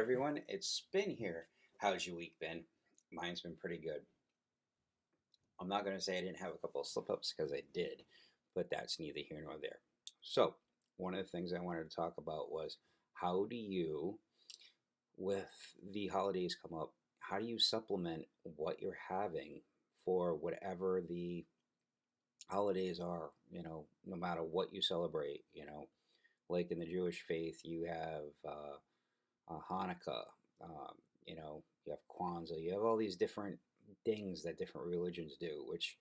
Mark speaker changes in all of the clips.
Speaker 1: everyone, it's Spin here. How's your week been? Mine's been pretty good. I'm not going to say I didn't have a couple of slip ups because I did, but that's neither here nor there. So, one of the things I wanted to talk about was how do you, with the holidays come up, how do you supplement what you're having for whatever the holidays are? No matter what you celebrate, like in the Jewish faith, you have Hanukkah, um, you have Kwanzaa, you have all these different things that different religions do, which,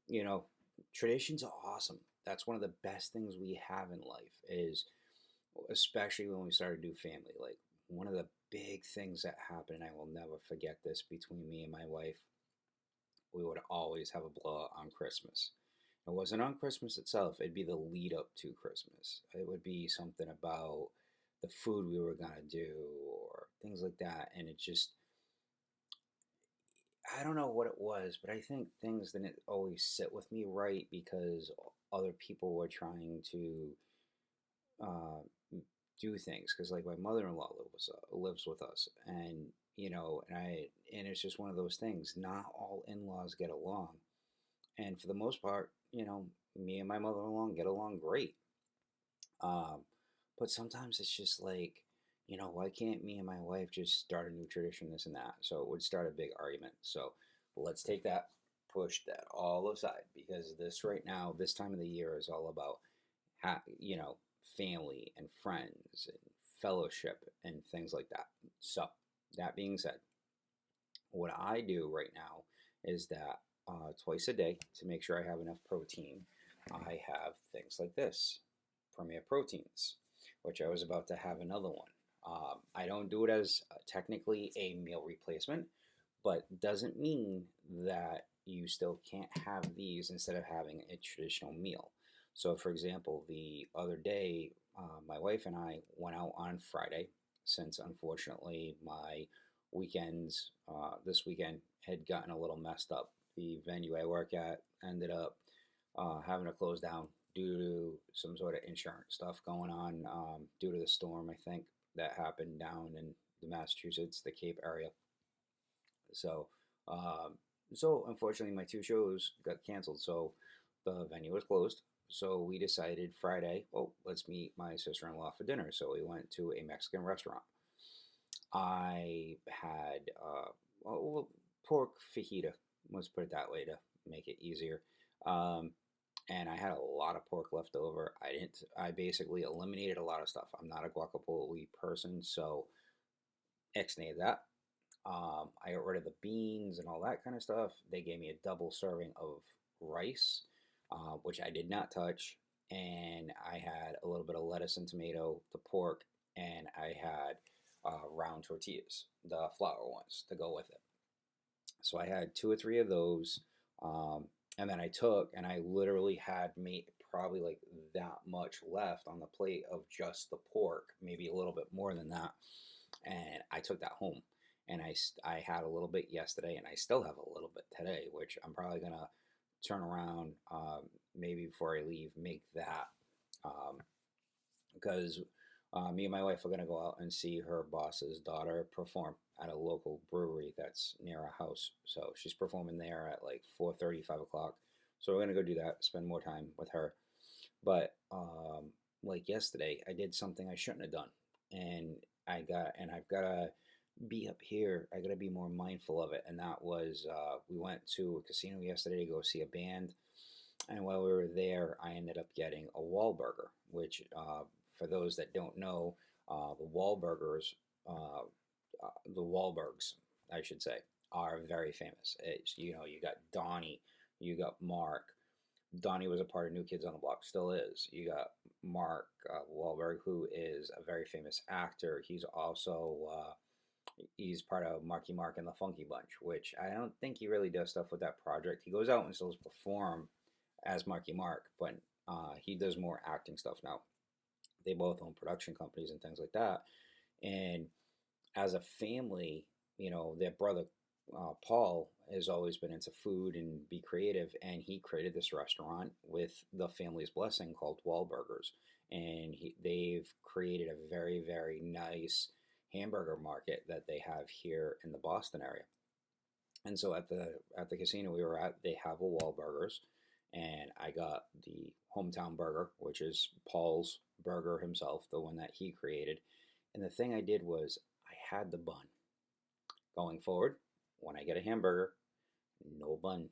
Speaker 1: you know, traditions are awesome. That's one of the best things we have in life is, especially when we started to do family. Like one of the big things that happened, and I will never forget this between me and my wife, we would always have a blowout on Christmas. It wasn't on Christmas itself, it'd be the lead up to Christmas. It would be something about the food we were going to do or things like that. And it just, I don't know what it was, but I think things didn't always sit with me right because other people were trying to uh, do things. Because like my mother-in-law lives with us, and and it's just one of those things. Not all in-laws get along, and for the most part, me and my mother-in-law get along great. Um, but sometimes it's just like, why can't me and my wife just start a new tradition, this and that? So it would start a big argument. So let's take that, push that all aside because this right now, this time of the year is all about, family and friends and fellowship and things like that. So that being said, what I do right now is that twice a day to make sure I have enough protein, I have things like this Premier Proteins, which I was about to have another one. I don't do it as technically a meal replacement, but doesn't mean that you still can't have these instead of having a traditional meal. So, for example, the other day, my wife and I went out on Friday, since unfortunately my weekends this weekend had gotten a little messed up. The venue I work at ended up having to close down due to some sort of insurance stuff going on due to the storm, I think, that happened down in the Massachusetts, the Cape area. So, so unfortunately, my two shows got canceled. So the venue was closed. So we decided Friday, well, let's meet my sister-in-law for dinner. So we went to a Mexican restaurant. I had well, pork fajita, let's put it that way to make it easier. Um, and I had a lot of pork left over. I basically eliminated a lot of stuff. I'm not a guacamole person, so ex-nated that. I got rid of the beans and all that kind of stuff. They gave me a double serving of rice, which I did not touch. And I had a little bit of lettuce and tomato, the pork, and I had round tortillas, the flour ones, to go with it. So I had two or three of those. And then I took and I literally had made probably like that much left on the plate of just the pork, maybe a little bit more than that. And I took that home. And I had a little bit yesterday, and I still have a little bit today, which I'm probably going to turn around maybe before I leave, make that. Because me and my wife are going to go out and see her boss's daughter perform at a local brewery that's near our house. So she's performing there at like 4:30, 5 o'clock. So we're going to go do that, spend more time with her. But like yesterday, I did something I shouldn't have done. And I've got to be up here. I got to be more mindful of it. And that was, we went to a casino yesterday to go see a band. And while we were there, I ended up getting a Wahlburger, which, for those that don't know, the Wahlburgers, the Wahlbergs, I should say, are very famous. You got Donnie, you got Mark. Donnie was a part of New Kids on the Block, still is. You got Mark Wahlberg, who is a very famous actor. He's also he's part of Marky Mark and the Funky Bunch, which I don't think he really does stuff with that project. He goes out and still perform as Marky Mark, but he does more acting stuff now. They both own production companies and things like that. And as a family, their brother Paul has always been into food and be creative, and he created this restaurant with the family's blessing called Wahlburgers, and they've created a very very nice hamburger market that they have here in the Boston area. And so at the casino we were at, they have a Wahlburgers, and I got the hometown burger, which is Paul's burger himself, the one that he created. And the thing I did was I had the bun. Going forward, when I get a hamburger, no bun.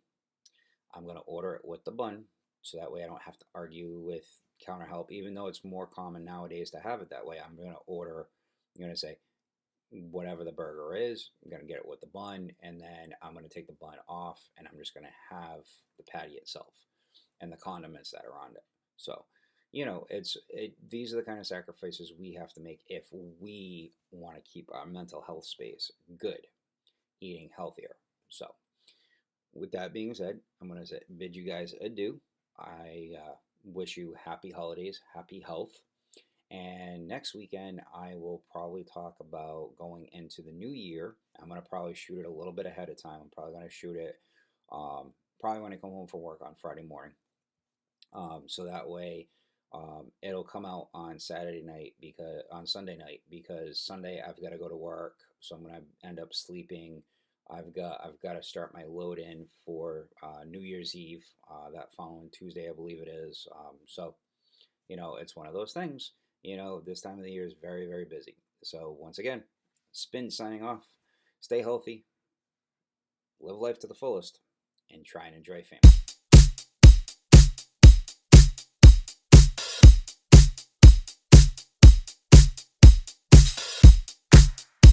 Speaker 1: I'm going to order it with the bun, so that way I don't have to argue with counter help, even though it's more common nowadays to have it that way. I'm going to say, whatever the burger is, I'm going to get it with the bun, and then I'm going to take the bun off, and I'm just going to have the patty itself and the condiments that are on it. So, these are the kind of sacrifices we have to make if we want to keep our mental health space good, eating healthier. So, with that being said, I'm going to bid you guys adieu. I wish you happy holidays, happy health. And next weekend, I will probably talk about going into the new year. I'm going to probably shoot it a little bit ahead of time. I'm probably going to shoot it probably when I come home from work on Friday morning. So that way it'll come out on Sunday night, because Sunday I've got to go to work. So I'm going to end up sleeping. I've got to start my load in for New Year's Eve, that following Tuesday, I believe it is. So, it's one of those things. This time of the year is very, very busy. So once again, Spin signing off. Stay healthy, live life to the fullest, and try and enjoy family.